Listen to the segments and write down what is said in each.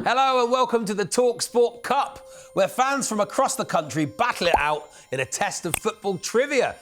Hello and welcome to the talkSPORT Cup, where fans from across the country battle it out in a test of football trivia.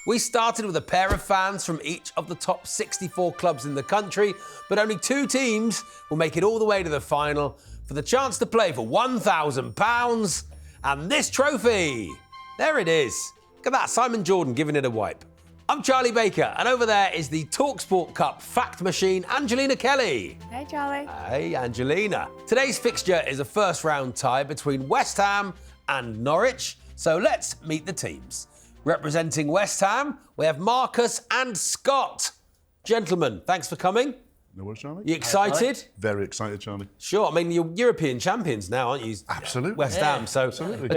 We started with a pair of fans from each of the top 64 clubs in the country, but only 2 teams will make it all the way to the final for the chance to play for £1,000 and this trophy. There it is. Look at that, Simon Jordan giving it a wipe. I'm Charlie Baker, and over there is the talkSPORT Cup fact machine, Angelina Kelly. Hey, Charlie. Hey, Angelina. Today's fixture is a first-round tie between West Ham and Norwich, so let's meet the teams. Representing West Ham, we have Marcus and Scott. Gentlemen, thanks for coming. No worries, Charlie. You excited? Very excited, Charlie. Sure. I mean, you're European champions now, aren't you? Absolutely. West Ham. So absolutely.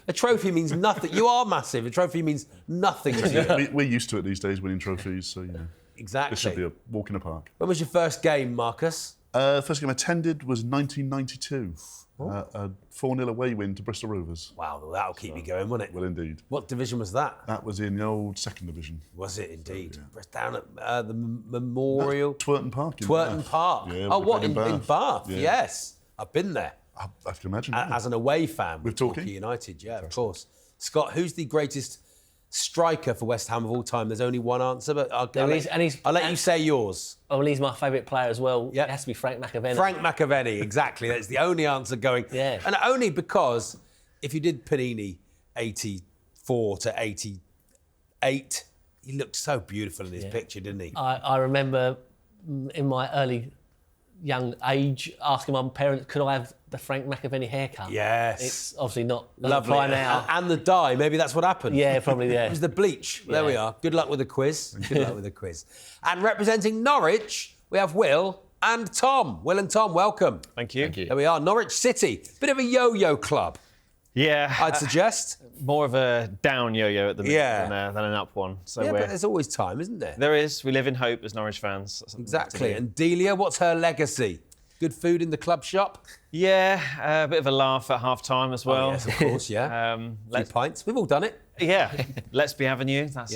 A trophy means nothing. You are massive. A trophy means nothing to you. We're used to it these days, winning trophies, so, you know. Exactly. This should be a walk in the park. When was your first game, Marcus? First game I attended was 1992. A 4-0 away win to Bristol Rovers. Wow, that'll keep you going, won't it? Well, indeed. What division was that? That was in the old second division. Was it indeed? Down at the Memorial? Twerton Park. Twerton Park. Yeah, oh, what, in Bath? Bath? Yeah. Yes. I've been there. I can imagine. As an away fan with Torquay? Torquay United, yeah, of course. Scott, who's the greatest striker for West Ham of all time? There's only one answer, but I'll let you say yours. Oh, well, he's my favourite player as well. Yep. It has to be Frank McAvenny. Frank McAvenny, exactly. That's the only answer going. Yeah. And only because if you did Panini 84 to 88, he looked so beautiful in his picture, didn't he? I remember in my early young age asking my parents, could I have the Frank McAvenny haircut? Yes. It's obviously not Lovely. now. And the dye, maybe that's what happened. Yeah, probably, yeah. It was the bleach. There we are. Good luck with the quiz. Good luck with the quiz. And representing Norwich, we have Will and Tom. Will and Tom, welcome. Thank you. Thank you. There we are. Norwich City. Bit of a yo-yo club, Yeah. I'd suggest. More of a down yo-yo at the minute than an up one. So yeah, but there's always time, isn't there? There is. We live in hope as Norwich fans. Exactly. And Delia, what's her legacy? Good food in the club shop? Yeah, a bit of a laugh at half-time as well. Oh, yes, of course, yeah. Few pints. We've all done it. Yeah. Let's Be Avenue. That's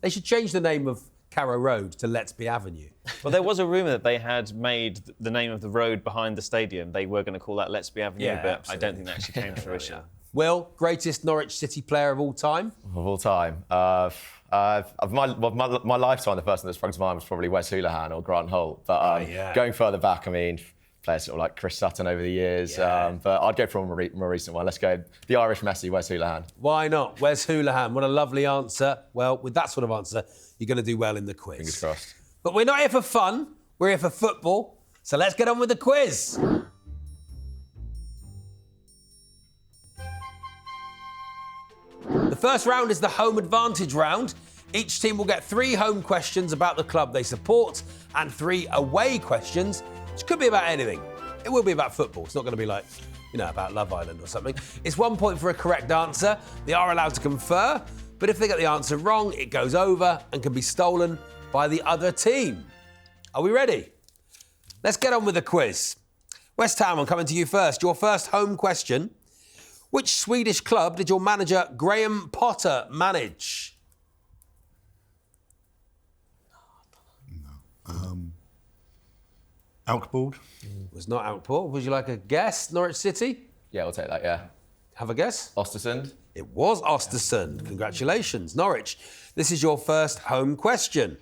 They should change the name of Carrow Road to Let's Be Avenue. Well, there was a rumour that they had made the name of the road behind the stadium. They were going to call that Let's Be Avenue, but absolutely. I don't think that actually came to fruition. Will, greatest Norwich City player of all time? Of all time? Of my lifetime, the first one that sprung to mind was probably Wes Hoolahan or Grant Holt. But going further back, I mean, players sort of like Chris Sutton over the years. But I'd go for a more recent one. Let's go the Irish Messi, Wes Hoolahan. Why not? Wes Hoolahan, what a lovely answer. Well, with that sort of answer, you're going to do well in the quiz. Fingers crossed. But we're not here for fun, we're here for football. So let's get on with the quiz. The first round is the home advantage round. Each team will get 3 home questions about the club they support and 3 away questions, which could be about anything. It will be about football. It's not going to be like, about Love Island or something. It's 1 point for a correct answer. They are allowed to confer, but if they get the answer wrong, it goes over and can be stolen by the other team. Are we ready? Let's get on with the quiz. West Ham, I'm coming to you first. Your first home question. Which Swedish club did your manager Graham Potter manage? Alkborg. Was not Outport. Would you like a guess? Norwich City? Yeah, I'll take that, yeah. Have a guess? Ostersund. It was Ostersund. Congratulations, Norwich. This is your first home question.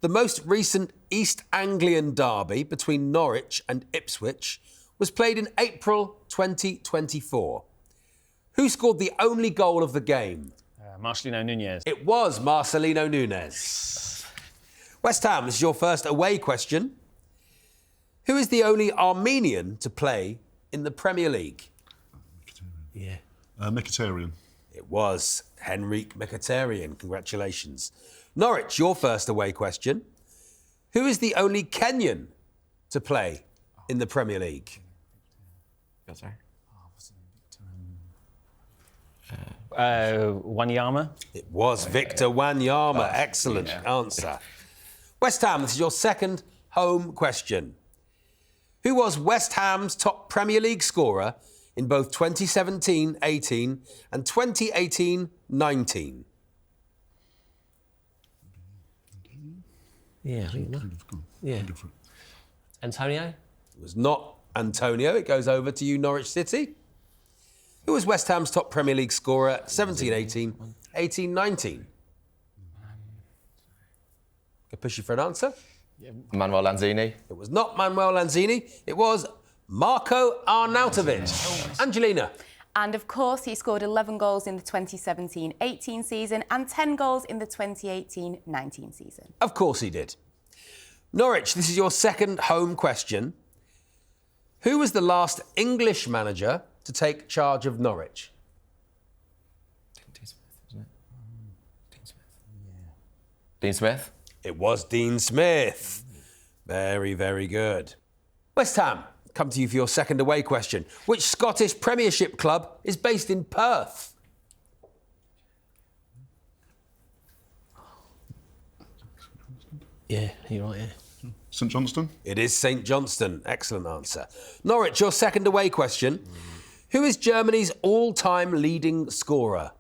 The most recent East Anglian derby between Norwich and Ipswich was played in April 2024. Who scored the only goal of the game? Marcelino Nunez. It was Marcelino Nunez. West Ham, this is your first away question. Who is the only Armenian to play in the Premier League? Yeah. Mkhitaryan. It was Henrik Mkhitaryan. Congratulations. Norwich, your first away question. Who is the only Kenyan to play in the Premier League? Wanyama. It was Victor Wanyama. Excellent answer. West Ham, this is your second home question. Who was West Ham's top Premier League scorer in both 2017-18 and 2018-19? Yeah, I think that. Yeah. Antonio? It was not Antonio, it goes over to you, Norwich City. Who was West Ham's top Premier League scorer 17-18, 18-19? Can push you for an answer. Manuel Lanzini. It was not Manuel Lanzini. It was Marko Arnautovic. Angelina. And of course, he scored 11 goals in the 2017-18 season and 10 goals in the 2018-19 season. Of course he did. Norwich, this is your second home question. Who was the last English manager to take charge of Norwich? Dean Smith, isn't it? Dean Smith. Yeah. Dean Smith? It was Dean Smith. Very, very good. West Ham, come to you for your second away question. Which Scottish Premiership club is based in Perth? Yeah, you're right, yeah. St Johnstone. It is St Johnstone. Excellent answer. Norwich, your second away question. Who is Germany's all-time leading scorer?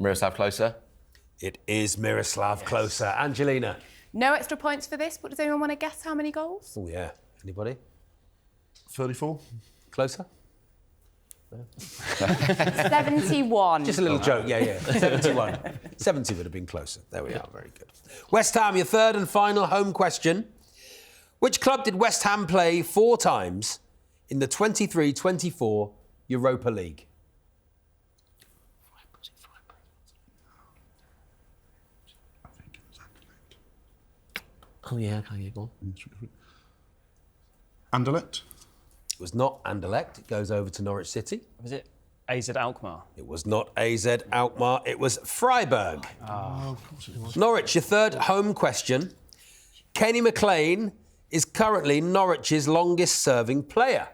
Miroslav Klose. It is Miroslav Klose. Angelina. No extra points for this, but does anyone want to guess how many goals? Oh, yeah. Anybody? 34. Closer? 71. Just a little joke. Yeah. 71. 70 would have been closer. There we are. Very good. West Ham, your third and final home question. Which club did West Ham play 4 times in the 23-24 Europa League? Oh, yeah, okay, yeah, go on. Anderlecht. It was not Anderlecht. It goes over to Norwich City. Was it AZ Alkmaar? It was not AZ Alkmaar. It was Freiburg. Norwich, your third home question. Kenny McLean is currently Norwich's longest-serving player.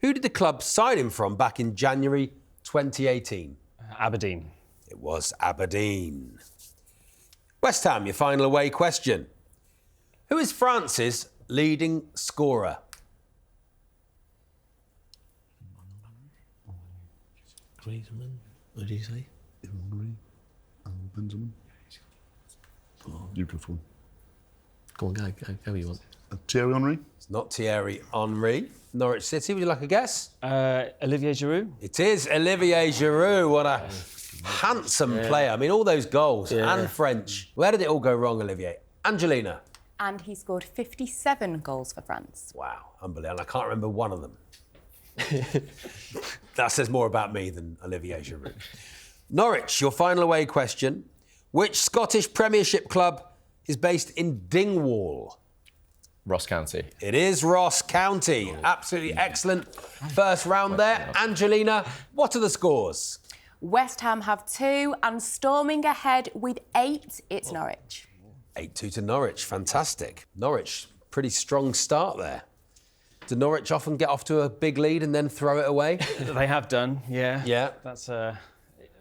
Who did the club sign him from back in January 2018? Aberdeen. It was Aberdeen. West Ham, your final away question. Who is France's leading scorer? Griezmann, what did you say? Henry. Benzema. You go for one. Go on, go you want. Thierry Henry. It's not Thierry Henry. Norwich City, would you like a guess? Olivier Giroud. It is Olivier Giroud. What a handsome player. I mean, all those goals and French. Where did it all go wrong, Olivier? Angelina. And he scored 57 goals for France. Wow, unbelievable. And I can't remember one of them. That says more about me than Olivier Giroud. Norwich, your final away question. Which Scottish Premiership club is based in Dingwall? Ross County. It is Ross County. Absolutely excellent first round there. Angelina, what are the scores? West Ham have 2 and storming ahead with 8, it's Norwich. 8-2 to Norwich. Fantastic. Norwich, pretty strong start there. Do Norwich often get off to a big lead and then throw it away? They have done, yeah. Yeah. That's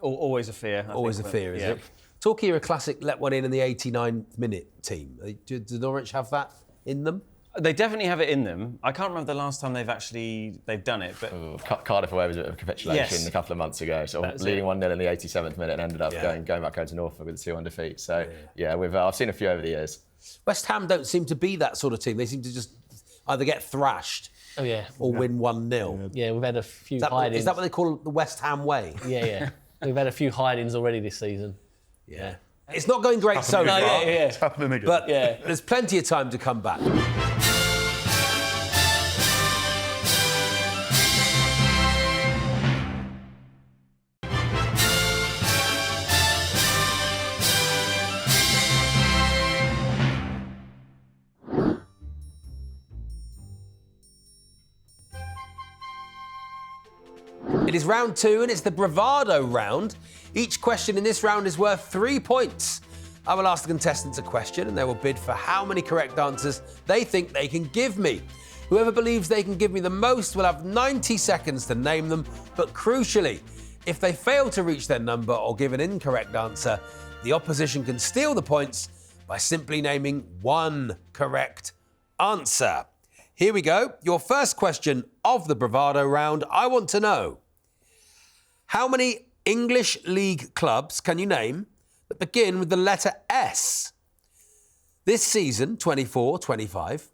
always a fear. Always a fear, is it? Torquay are a classic let one in the 89th minute team. Do Norwich have that in them? They definitely have it in them. I can't remember the last time they've done it, but Cardiff away was a bit of a capitulation Yes. a couple of months ago. So That's leading it. 1-0 in the 87th minute and ended up going back home to Norfolk with a 2-1 defeat. So I've seen a few over the years. West Ham don't seem to be that sort of team. They seem to just either get thrashed Oh, yeah. or win 1-0. Yeah, we've had a few hide-ins. Is that what they call the West Ham way? Yeah. We've had a few hide-ins already this season. Yeah. It's not going great so far. It's happening again. But there's plenty of time to come back. It is round 2 and it's the Bravado round. Each question in this round is worth 3 points. I will ask the contestants a question and they will bid for how many correct answers they think they can give me. Whoever believes they can give me the most will have 90 seconds to name them, but crucially, if they fail to reach their number or give an incorrect answer, the opposition can steal the points by simply naming one correct answer. Here we go. Your first question of the Bravado round. I want to know, how many English league clubs can you name that that begin with the letter S? This season, 24-25,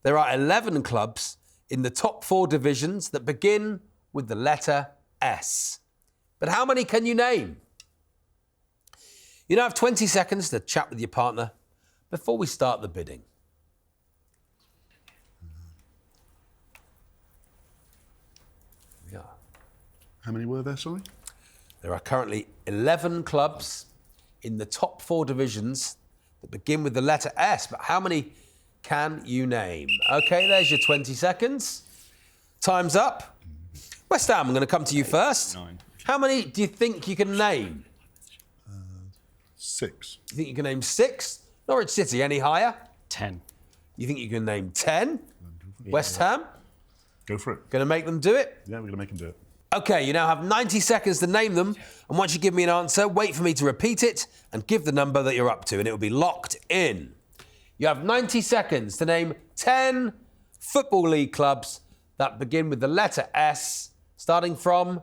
there are 11 clubs in the top 4 divisions that begin with the letter S. But how many can you name? You now have 20 seconds to chat with your partner before we start the bidding. Here we are. How many were there, sorry? There are currently 11 clubs in the top 4 divisions that begin with the letter S, but how many can you name? OK, there's your 20 seconds. Time's up. West Ham, I'm going to come to you first. 9. How many do you think you can name? 6. You think you can name 6? Norwich City, any higher? 10. You think you can name 10? West Ham? Go for it. Going to make them do it? Yeah, we're going to make him do it. OK, you now have 90 seconds to name them. And once you give me an answer, wait for me to repeat it and give the number that you're up to, and it will be locked in. You have 90 seconds to name 10 Football League clubs that begin with the letter S, starting from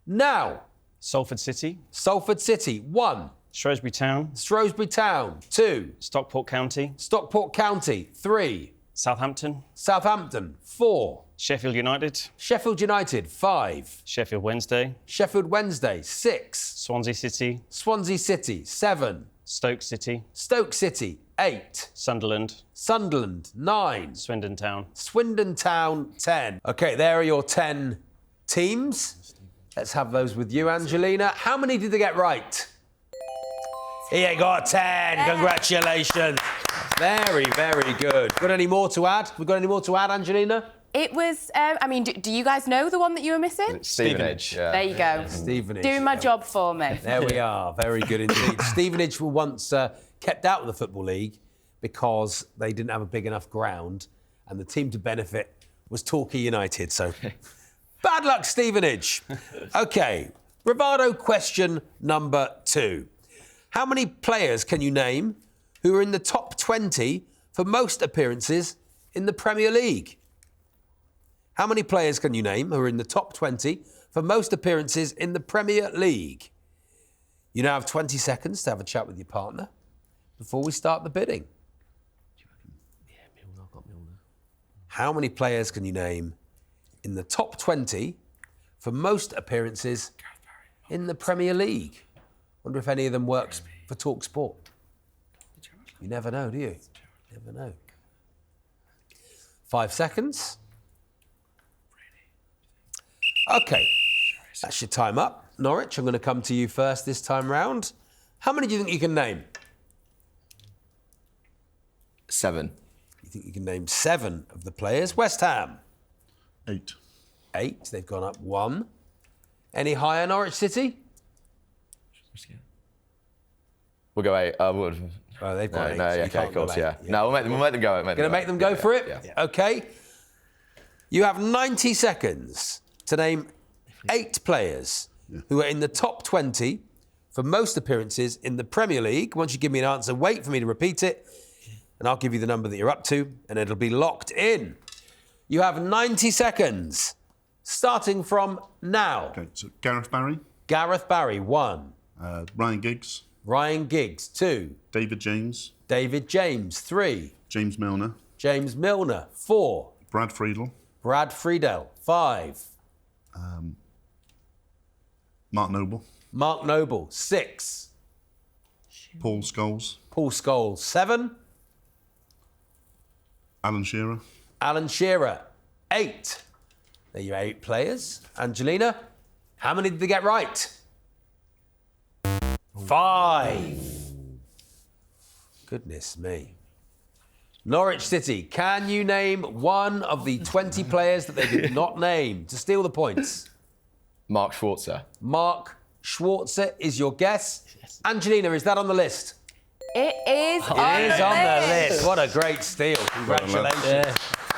now. Salford City. Salford City, 1. Shrewsbury Town. Shrewsbury Town, 2. Stockport County. Stockport County, 3. Southampton. Southampton, 4. Sheffield United. Sheffield United, 5. Sheffield Wednesday. Sheffield Wednesday, 6. Swansea City. Swansea City, 7. Stoke City. Stoke City, 8. Sunderland. Sunderland, 9. Swindon Town. Swindon Town, 10. OK, there are your 10 teams. Let's have those with you, Angelina. How many did they get right? Here you got 10. Congratulations. Very, very good. Got any more to add? We got any more to add, Angelina? It was, do you guys know the one that you were missing? Stevenage. Yeah. There you go. Stevenage. Doing my job for me. There we are. Very good indeed. Stevenage were once kept out of the Football League because they didn't have a big enough ground, and the team to benefit was Torquay United. So, bad luck, Stevenage. OK, Bravado question number 2. How many players can you name who are in the top 20 for most appearances in the Premier League? How many players can you name who are in the top 20 for most appearances in the Premier League? You now have 20 seconds to have a chat with your partner before we start the bidding. Yeah, Milner, I've got Milner. How many players can you name in the top 20 for most appearances in the Premier League? Wonder if any of them works for talkSPORT. You never know, do you? Never know. 5 seconds. OK, that's your time up. Norwich, I'm going to come to you first this time round. How many do you think you can name? 7. You think you can name 7 of the players? West Ham? 8. 8. They've gone up 1. Any higher, Norwich City? We'll go 8. Oh, they've got 8. No, so you okay, can't of course, go 8. yeah. No, we'll make them go. Going to make them go for it? Yeah. OK. You have 90 seconds to name 8 players who are in the top 20 for most appearances in the Premier League. Once you give me an answer, wait for me to repeat it, and I'll give you the number that you're up to, and it'll be locked in. You have 90 seconds, starting from now. Okay, so Gareth Barry, Gareth Barry, 1. Ryan Giggs, Ryan Giggs, 2. David James, David James, 3. James Milner, James Milner, 4. Brad Friedel, Brad Friedel, 5. Mark Noble, Mark Noble, 6. Paul Scholes, Paul Scholes, 7. Alan Shearer, Alan Shearer, 8. There you are, 8 players. Angelina, how many did they get right? 5. Goodness me. Norwich City, can you name one of the 20 players that they did not name to steal the points? Mark Schwarzer. Mark Schwarzer is your guess. Angelina, is that on the list? It is It is on the list. What a great steal. Congratulations.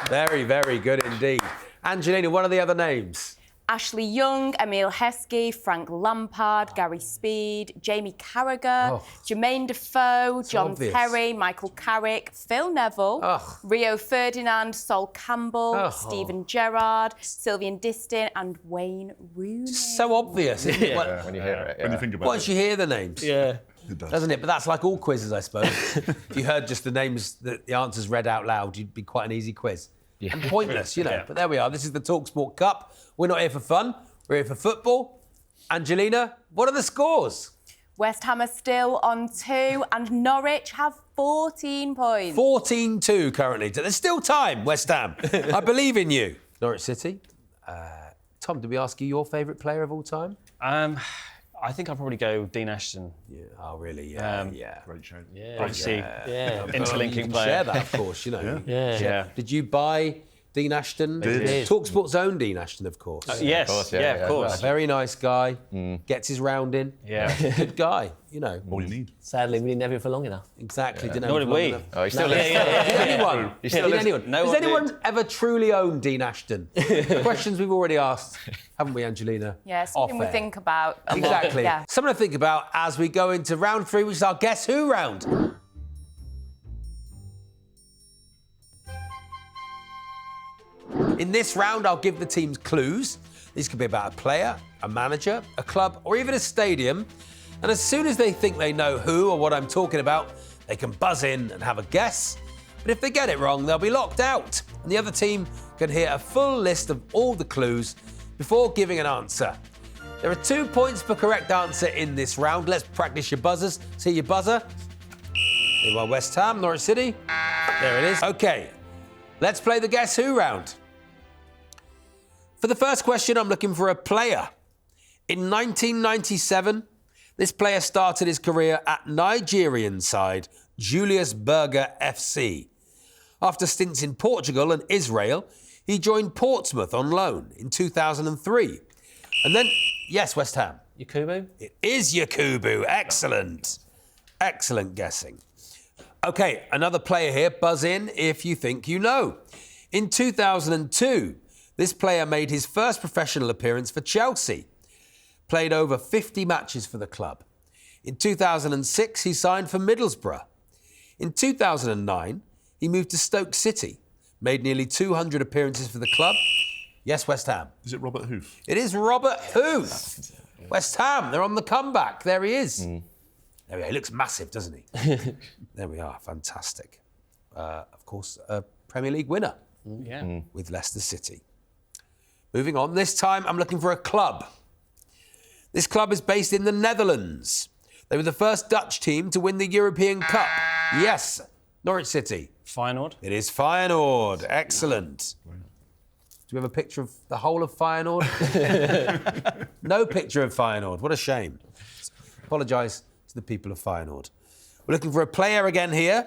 Very, very good indeed. Angelina, what are the other names? Ashley Young, Emile Heskey, Frank Lampard, Gary Speed, Jamie Carragher, Jermaine Defoe, John obvious. Terry, Michael Carrick, Phil Neville, Rio Ferdinand, Sol Campbell, Stephen Gerrard, Sylvian Distin, and Wayne Rooney. So obvious, isn't it? When you hear it. when you think about Once it. you hear the names. Yeah. It does. doesn't it? But that's like all quizzes, I suppose. If you heard just the names, the answers read out loud, you'd be quite an easy quiz. Yeah. And pointless, you know. Yeah. But there we are. This is the talkSPORT Cup. We're not here for fun. We're here for football. Angelina, what are the scores? West Ham are still on 2 and Norwich have 14 points. 14-2 currently. There's still time, West Ham. I believe in you. Norwich City. Tom, did we ask you your favourite player of all time? I think I'll probably go Dean Ashton. Yeah. Oh, really? Yeah. Yeah. Great show. Obviously, Yeah. interlinking You can player. share that, of course, you know. Yeah. Did you buy Dean Ashton? Did. talkSPORT's own Dean Ashton, of course. Yes, Of course, yeah, yeah, of yeah, course. Very nice guy. Gets his round in. Yeah. Good guy, you know. All you need. Sadly, we didn't have him for long enough. Exactly. Didn't have Nor him did long we. enough. Oh, he's still Did anyone? He still Did lives- anyone? no Has one anyone did. ever truly owned Dean Ashton? Questions we've already asked, haven't we, Angelina? Yeah, something we Off air. think about. a lot. Exactly. Yeah. Something to think about as we go into round 3, which is our Guess Who round. In this round, I'll give the teams clues. These could be about a player, a manager, a club, or even a stadium. And as soon as they think they know who or what I'm talking about, they can buzz in and have a guess. But if they get it wrong, they'll be locked out. And the other team can hear a full list of all the clues before giving an answer. There are 2 points per correct answer in this round. Let's practice your buzzers. See your buzzer. Anyone West Ham, Norwich City? There it is. Okay, let's play the Guess Who round. For the first question, I'm looking for a player. In 1997, this player started his career at Nigerian side Julius Berger FC. After stints in Portugal and Israel, he joined Portsmouth on loan in 2003. And then, yes, West Ham. Yakubu? It is Yakubu. Excellent. Excellent guessing. OK, another player here. Buzz in if you think you know. In 2002, this player made his first professional appearance for Chelsea. Played over 50 matches for the club. In 2006, he signed for Middlesbrough. In 2009, he moved to Stoke City. Made nearly 200 appearances for the club. Yes, West Ham. Is it Robert Hoof? It is Robert Hoof. West Ham, they're on the comeback. There he is. There we are. He looks massive, doesn't he? There we are. Fantastic. Of course, a Premier League winner Yeah. with Leicester City. Moving on. This time, I'm looking for a club. This club is based in the Netherlands. They were the first Dutch team to win the European Cup. Yes, Norwich City. Feyenoord. It is Feyenoord. Excellent. Do we have a picture of the whole of Feyenoord? No picture of Feyenoord. What a shame. Apologise to the people of Feyenoord. We're looking for a player again here.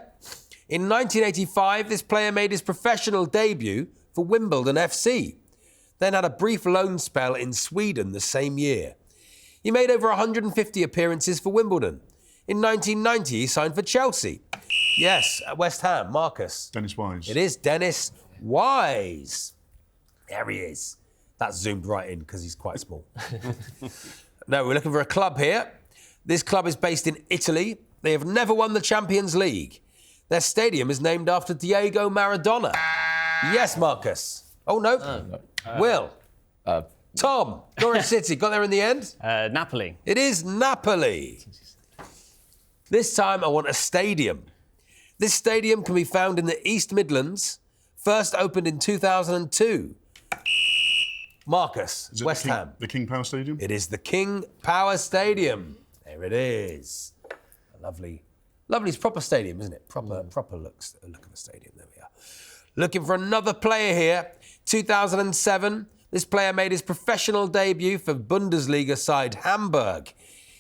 In 1985, this player made his professional debut for Wimbledon FC. Then had a brief loan spell in Sweden the same year. He made over 150 appearances for Wimbledon. In 1990, he signed for Chelsea. Yes, at West Ham. Marcus. Dennis Wise. It is Dennis Wise. There he is. That's zoomed right in because he's quite small. No, we're looking for a club here. This club is based in Italy. They have never won the Champions League. Their stadium is named after Diego Maradona. Yes, Marcus. Oh, no. Will. Tom. Norwich City. Got there in the end? Napoli. It is Napoli. This time I want a stadium. This stadium can be found in the East Midlands, first opened in 2002. Marcus, Is it West Ham. The King Power Stadium? It is the King Power Stadium. There it is. A lovely proper stadium, isn't it? Proper looks look of the stadium. There we are. Looking for another player here. 2007, this player made his professional debut for Bundesliga side Hamburg.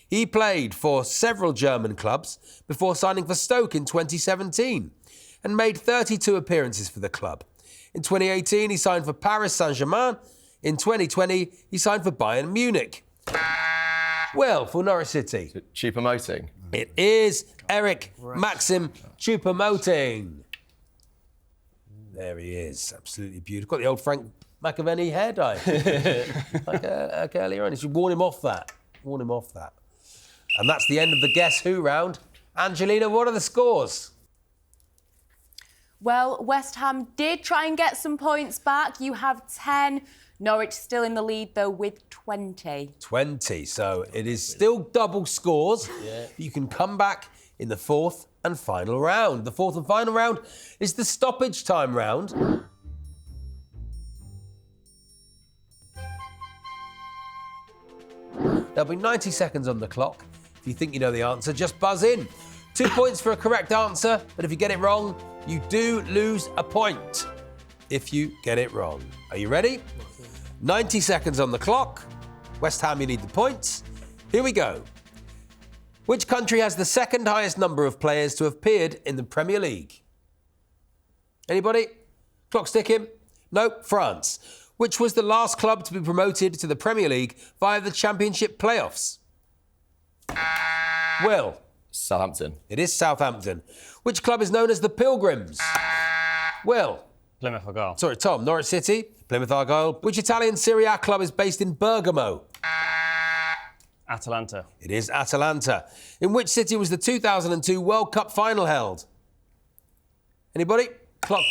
He played for several German clubs before signing for Stoke in 2017 and made 32 appearances for the club. In 2018, he signed for Paris Saint-Germain. In 2020, he signed for Bayern Munich. Well, for Norwich City, Choupo-Moting. it is Eric Maxim Choupo-Moting. There he is, absolutely beautiful. Got the old Frank McAvenny hair dye, like earlier on. You should warn him off that. And that's the end of the Guess Who round. Angelina, what are the scores? Well, West Ham did try and get some points back. You have 10. Norwich still in the lead, though, with 20. 20. So it is still double scores. Yeah. You can come back in the fourth and final round. The fourth and final round is the stoppage time round. There'll be 90 seconds on the clock. If you think you know the answer, just buzz in. 2 points for a correct answer, but if you get it wrong, you do lose a point if you get it wrong. Are you ready? 90 seconds on the clock. West Ham, you need the points. Here we go. Which country has the second highest number of players to have appeared in the Premier League? Anybody? Clock's ticking. Nope, France. Which was the last club to be promoted to the Premier League via the Championship playoffs? Will? Southampton. It is Southampton. Which club is known as the Pilgrims? Will? Plymouth Argyle. Sorry, Tom. Norwich City, Plymouth Argyle. Which Italian Serie A club is based in Bergamo? Atalanta. It is Atalanta. In which city was the 2002 World Cup final held? Anybody? Clock.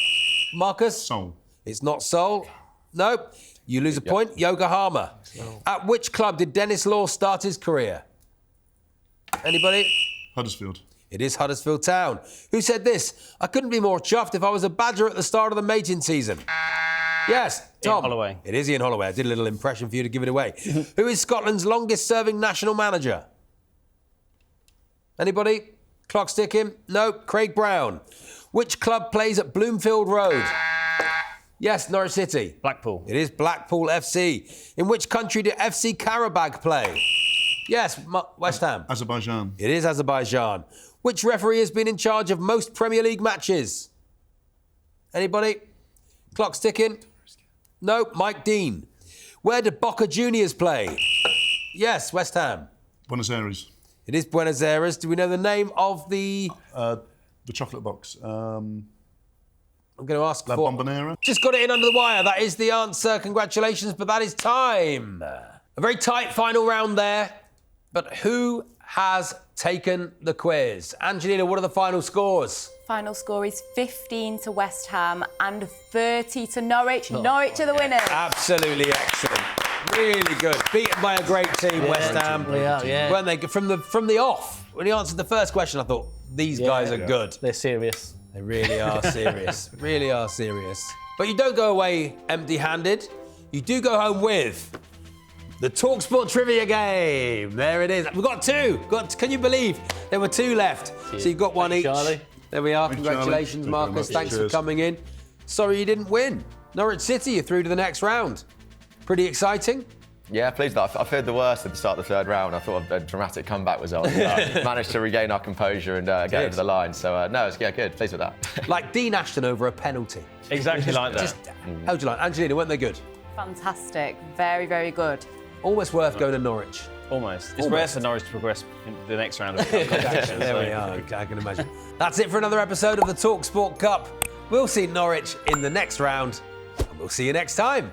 Marcus? Seoul. It's not Seoul. No. You lose a point. Yokohama. At which club did Dennis Law start his career? Anybody? Huddersfield. It is Huddersfield Town. Who said this? I couldn't be more chuffed if I was a Badger at the start of the mating season. Yes, Tom. Ian Holloway. It is Ian Holloway. I did a little impression for you to give it away. Who is Scotland's longest-serving national manager? Anybody? Clock's ticking? No. Craig Brown. Which club plays at Bloomfield Road? Yes, Norwich City. Blackpool. It is Blackpool FC. In which country do FC Karabag play? Yes, West Ham. Azerbaijan. It is Azerbaijan. Which referee has been in charge of most Premier League matches? Anybody? Clock's ticking. No, Mike Dean. Where do Boca Juniors play? Yes, West Ham. Buenos Aires. It is Buenos Aires. Do we know the name of the... The chocolate box. I'm going to ask La for... Bombonera. Just got it in under the wire. That is the answer. Congratulations, but that is time. A very tight final round there. But who has taken the quiz? Angelina, what are the final scores? Final score is 15 to West Ham and 30 to Norwich. Norwich are the winners. Absolutely excellent. Really good. Beaten by a great team, West Ham. Yeah. Weren't they? From the off, when he answered the first question, I thought, these guys are good. They're serious. They really are serious. Really are serious. But you don't go away empty-handed. You do go home with the talkSPORT trivia game. There it is. We've got two. Can you believe there were two left? So you've got one each. Charlie. There we are. Thanks, Congratulations, Charlie. Marcus. Thank you Thanks very for much. coming in. Sorry you didn't win. Norwich City, you're through to the next round. Pretty exciting. Yeah, pleased that. I feared the worst at the start of the third round. I thought a dramatic comeback was on. Managed to regain our composure and get over the line. So, no, it's good. Pleased with that. Like Dean Ashton over a penalty. Exactly like that. How'd you like? Angelina, weren't they good? Fantastic. Very, very good. Almost worth going to Norwich. Almost. It's rare for Norwich to progress in the next round of the competition. There we are. I can imagine. That's it for another episode of the talkSPORT Cup. We'll see Norwich in the next round, and we'll see you next time.